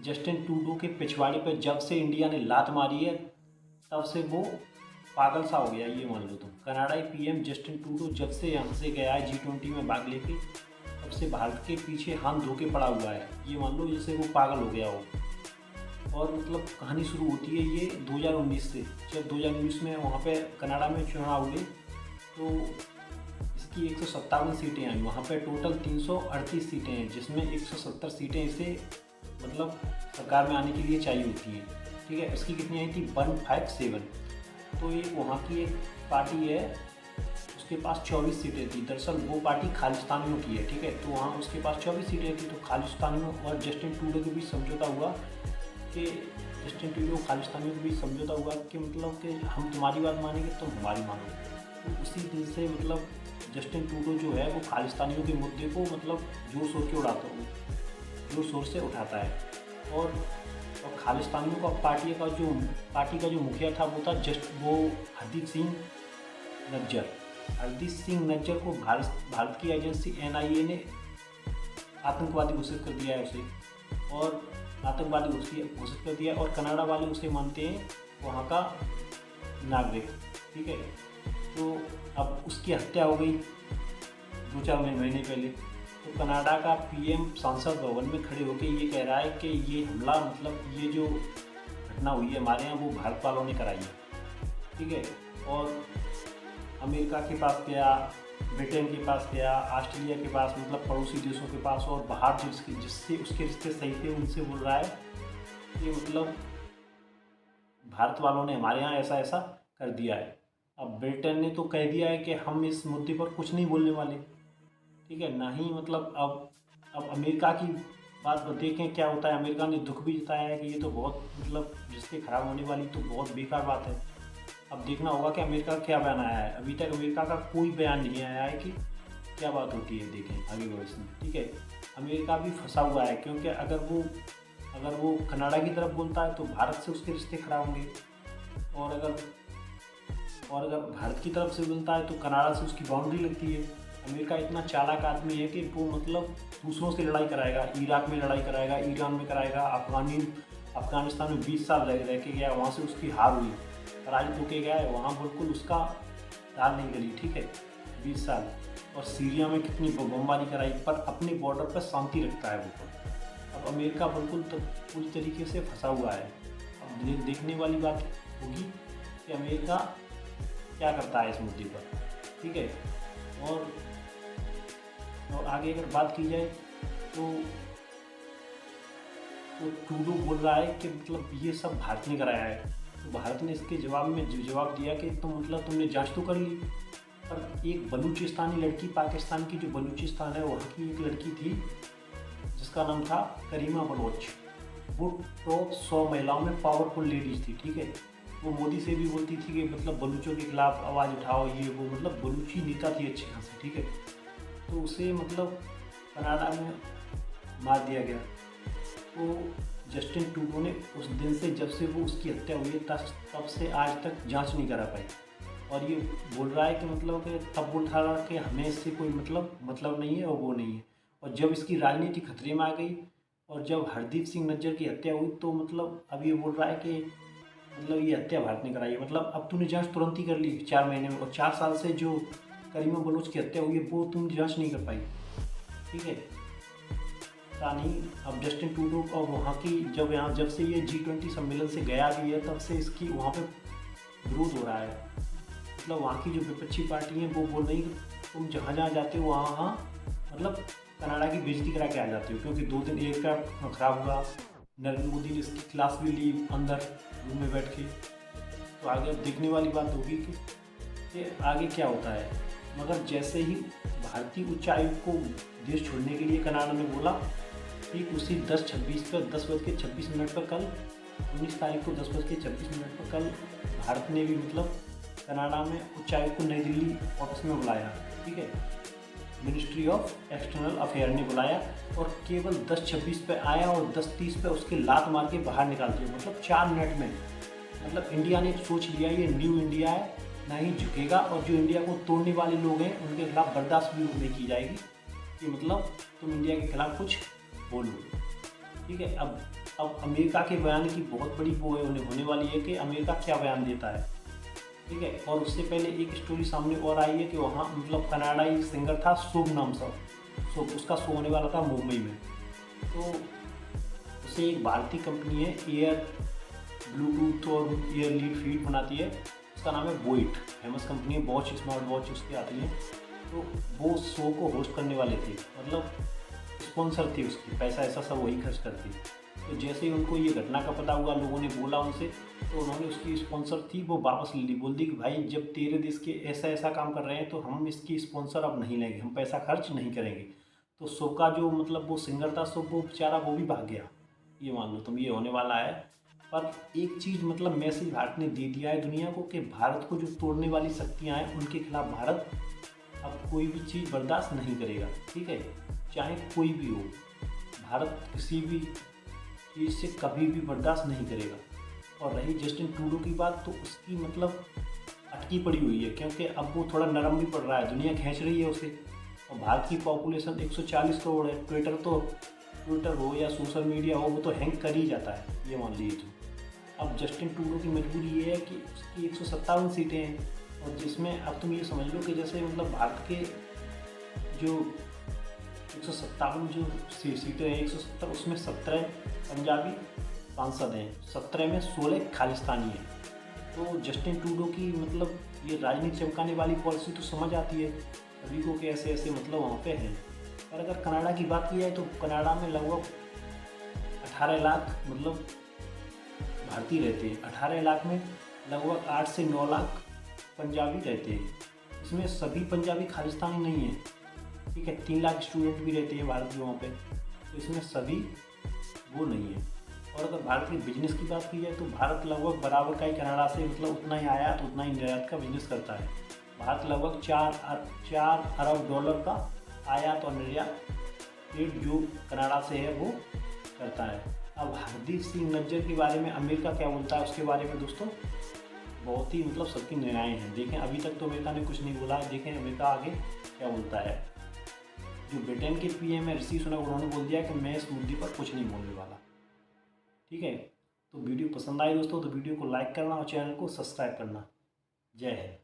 Justin Trudeau के पिछवाड़े पर जब से इंडिया ने लात मारी है तब से वो पागल सा हो गया, ये मान लो तुम। कनाडाई पीएम जस्टिन ट्रूडो जब से यहाँ से गया है G20 में भाग लेके, तब से भारत के पीछे हाथ धो के पड़ा हुआ है, ये मान लो, जैसे वो पागल हो गया हो। और मतलब कहानी शुरू होती है ये 2019 से, जब 2019 में वहाँ पे कनाडा में चुनाव हुए तो इसकी 157 सीटें आई। वहाँ पे टोटल 338 सीटें हैं, जिसमें 170 सीटें इसे मतलब सरकार में आने के लिए चाहिए होती हैं। ठीक है, इसकी कितनी आई थी? 157। तो ये वहाँ की एक पार्टी है, उसके पास 24 सीटें थी। दरअसल वो पार्टी खालिस्तानियों की है। ठीक है, तो वहाँ उसके पास 24 सीटें थी। तो खालिस्तानियों और जस्टिन ट्रूडो के बीच समझौता हुआ कि जस्टिन ट्रूडो खालिस्तानियों के बीच समझौता हुआ कि मतलब कि हम तुम्हारी बात मानेंगे, तुम हमारी मानो। तो उसी दिन से मतलब जस्टिन ट्रूडो जो है वो खालिस्तानियों के मुद्दे को मतलब जोर शोर के जोर शोर से उठाता है। और खालिस्तानियों का पार्टी का जो मुखिया था वो था हरदीप सिंह नज्जर। हरदीप सिंह नज्जर को भारत की एजेंसी NIA ने आतंकवादी घोषित कर दिया है उसे, और आतंकवादी घोषित कर दिया, और कनाडा वाले उसे मानते हैं वहाँ का नागरिक। ठीक है, तो अब उसकी हत्या हो गई 2-4 महीने पहले। तो कनाडा का PM संसद भवन में खड़े होकर ये कह रहा है कि ये हमला मतलब ये जो घटना हुई है हमारे यहाँ वो भारत वालों ने कराई है। ठीक है, और अमेरिका के पास गया, ब्रिटेन के पास गया, ऑस्ट्रेलिया के पास, मतलब पड़ोसी देशों के पास, और बाहर जिससे उसके रिश्ते सही थे उनसे बोल रहा है कि मतलब भारत वालों ने हमारे यहाँ ऐसा ऐसा कर दिया है। अब ब्रिटेन ने तो कह दिया है कि हम इस मुद्दे पर कुछ नहीं बोलने वाले। ठीक है, ना ही मतलब अब अमेरिका की बात देखें क्या होता है। अमेरिका ने दुख भी जताया है कि ये तो बहुत मतलब रिश्ते खराब होने वाली तो बहुत बेकार बात है। अब देखना होगा कि अमेरिका क्या बयान आया है। अभी तक अमेरिका का कोई बयान नहीं आया है कि क्या बात होती है, देखें आगे भविष्य में। ठीक है, अमेरिका भी फंसा हुआ है, क्योंकि अगर वो कनाडा की तरफ बोलता है तो भारत से उसके रिश्ते खराब होंगे, और अगर भारत की तरफ से बोलता है तो कनाडा से उसकी बाउंड्री लगती है। अमेरिका इतना चालाक आदमी है कि वो मतलब दूसरों से लड़ाई कराएगा, इराक में लड़ाई कराएगा, ईरान में कराएगा, अफगानिस्तान में 20 साल रह के गया, वहाँ से उसकी हार हुई, पराजित होके गया है, वहाँ बिल्कुल उसका दाल नहीं गली। ठीक है, 20 साल। और सीरिया में कितनी बमबारी कराई, पर अपने बॉर्डर पर शांति रखता है बिल्कुल। अब अमेरिका बिल्कुल पूरी तरीके से फंसा हुआ है। अब देखने वाली बात होगी कि अमेरिका क्या करता है इस मुद्दे पर। ठीक है, और आगे अगर बात की जाए तो ट्रूडो बोल रहा है कि मतलब ये सब भारत ने कराया है। तो भारत ने इसके जवाब में जवाब दिया कि तुमने जांच तो कर ली, पर एक बलूचिस्तानी लड़की, पाकिस्तान की जो बलूचिस्तान है वहाँ की एक लड़की थी जिसका नाम था करीमा बलोच। वो टॉप 100 महिलाओं में पावरफुल लेडीज थी। ठीक है, वो मोदी से भी बोलती थी कि मतलब बलूचों के खिलाफ आवाज़ उठाओ, ये वो, मतलब बलूची नेता थी अच्छी खासी। ठीक है, तो उसे मतलब कनाडा में मार दिया गया। तो जस्टिन ट्रूडो ने उस दिन से, जब से वो उसकी हत्या हुई है तब से आज तक जांच नहीं करा पाई, और ये बोल रहा है कि मतलब कि तब बोल रहा कि हमें इससे कोई मतलब नहीं है और वो नहीं है। और जब इसकी राजनीति खतरे में आ गई और जब हरदीप सिंह नज्जर की हत्या हुई तो मतलब अब ये बोल रहा है कि मतलब ये हत्या भारत ने कराई है। मतलब अब तूने जांच तुरंत ही कर ली 4 महीने में, और 4 साल से जो करीमा बलोच की हत्या हुई है वो तुमने जांच नहीं कर पाई। ठीक है, पता नहीं। अब जस्टिन ट्रूडो और वहाँ की जब से ये G20 सम्मेलन से गया भी है तब से इसकी वहाँ पे विरोध हो रहा है। मतलब वहाँ की जो विपक्षी पार्टी है वो बोल रही है तुम जहाँ जहाँ जाते हो वहाँ मतलब कनाडा की बेइज्जती करा के आ जाते हो, क्योंकि 2 दिन एयरक्राफ्ट खराब हुआ, नरेंद्र मोदी ने इसकी क्लास भी ली अंदर रूम में बैठ के। तो आगे अब देखने वाली बात होगी कि आगे क्या होता है। मगर जैसे ही भारतीय उच्चायुक्त को देश छोड़ने के लिए कनाडा ने बोला, ठीक उसी 10:26 पर 10:26 पर कल 19 तारीख को 10:26 पर कल भारत ने भी मतलब कनाडा में उच्चायुक्त को नई दिल्ली ऑफिस में बुलाया। ठीक है, मिनिस्ट्री ऑफ एक्सटर्नल अफेयर ने बुलाया, और केवल 10:26 पे आया और 10:30 पे उसके लात मार के बाहर निकाल दिया। मतलब 4 मिनट में मतलब इंडिया ने सोच लिया ये न्यू इंडिया है, ना ही झुकेगा, और जो इंडिया को तोड़ने वाले लोग हैं उनके खिलाफ बर्दाश्त भी नहीं की जाएगी कि मतलब तुम इंडिया के खिलाफ कुछ बोलो। ठीक है। अब अमेरिका के बयान की बहुत बड़ी वो है होने वाली है कि अमेरिका क्या बयान देता है। ठीक है। और उससे पहले एक स्टोरी सामने और आई है कि वहाँ मतलब कनाडाई सिंगर था शुभ नाम से, शुभ, उसका शो होने वाला था मुंबई में। तो उसे एक भारतीय कंपनी है एयर ब्लूटूथ और एयर लीड फीड बनाती है, उसका नाम है बोइट, फेमस कंपनी है, वॉच स्मार्ट वॉच उसकी आती है। तो वो शो को होस्ट करने वाले थे, मतलब स्पॉन्सर थी उसकी, पैसा ऐसा सब वही खर्च करती। तो जैसे ही उनको ये घटना का पता हुआ, लोगों ने बोला उनसे, तो उन्होंने उसकी स्पॉन्सर थी वो वापस ले ली, बोल दी कि भाई जब तेरे देश के ऐसा ऐसा काम कर रहे हैं तो हम इसकी स्पॉन्सर अब नहीं लेंगे, हम पैसा खर्च नहीं करेंगे। तो शो का जो मतलब वो सिंगर था, शो वो बेचारा वो भी भाग गया, ये मान लो तुम, ये होने वाला है। पर एक चीज़ मतलब मैसेज भारत ने दे दिया है दुनिया को कि भारत को जो तोड़ने वाली शक्तियाँ हैं उनके खिलाफ भारत अब कोई भी चीज़ बर्दाश्त नहीं करेगा। ठीक है, चाहे कोई भी हो, भारत किसी भी चीज़ से कभी भी बर्दाश्त नहीं करेगा। और रही जस्टिन ट्रूडो की बात, तो उसकी मतलब अटकी पड़ी हुई है, क्योंकि अब वो थोड़ा नरम भी पड़ रहा है, दुनिया खींच रही है उसे। और भारत की पॉपुलेशन 140 करोड़ है, ट्विटर हो या सोशल मीडिया हो, वो तो हैंग कर ही जाता है, ये मान लीजिए। तो अब जस्टिन ट्रूडो की मजबूरी ये है कि उसकी 157 सीटें हैं, और जिसमें अब तुम ये समझ लो कि जैसे मतलब भारत के जो 157 जो सीटें हैं, 170, उसमें 17 पंजाबी सांसद हैं, 17 में 16 खालिस्तानी हैं। तो जस्टिन ट्रूडो की मतलब ये राजनीति चमकाने वाली पॉलिसी तो समझ आती है सभी को कि ऐसे ऐसे मतलब वहाँ पे हैं। पर अगर कनाडा की बात की जाए तो कनाडा में लगभग 18 लाख मतलब भारतीय रहते हैं, 18 लाख में लगभग 8 से 9 लाख पंजाबी रहते हैं। इसमें सभी पंजाबी खालिस्तानी नहीं है, ठीक है, 3 लाख स्टूडेंट भी रहते हैं भारत के वहाँ पे, तो इसमें सभी वो नहीं है। और अगर भारत के बिजनेस की बात की जाए तो भारत लगभग बराबर का ही कनाडा से मतलब उतना ही आयात उतना ही निर्यात का बिजनेस करता है। भारत लगभग 4 अरब डॉलर का आयात और निर्यात ट्रेड जो कनाडा से है वो करता है। अब हरदीप सिंह नज्जर के बारे में अमेरिका क्या बोलता है उसके बारे में दोस्तों बहुत ही मतलब सबकी निर्णय हैं। देखें अभी तक तो अमेरिका ने कुछ नहीं बोला, देखें अमेरिका आगे क्या बोलता है। जो ब्रिटेन के पीएम है ऋषि सुनक, उन्होंने बोल दिया कि मैं इस मुद्दे पर कुछ नहीं बोलने वाला। ठीक है, तो वीडियो पसंद आई दोस्तों तो वीडियो को लाइक करना और चैनल को सब्सक्राइब करना। जय हिंद।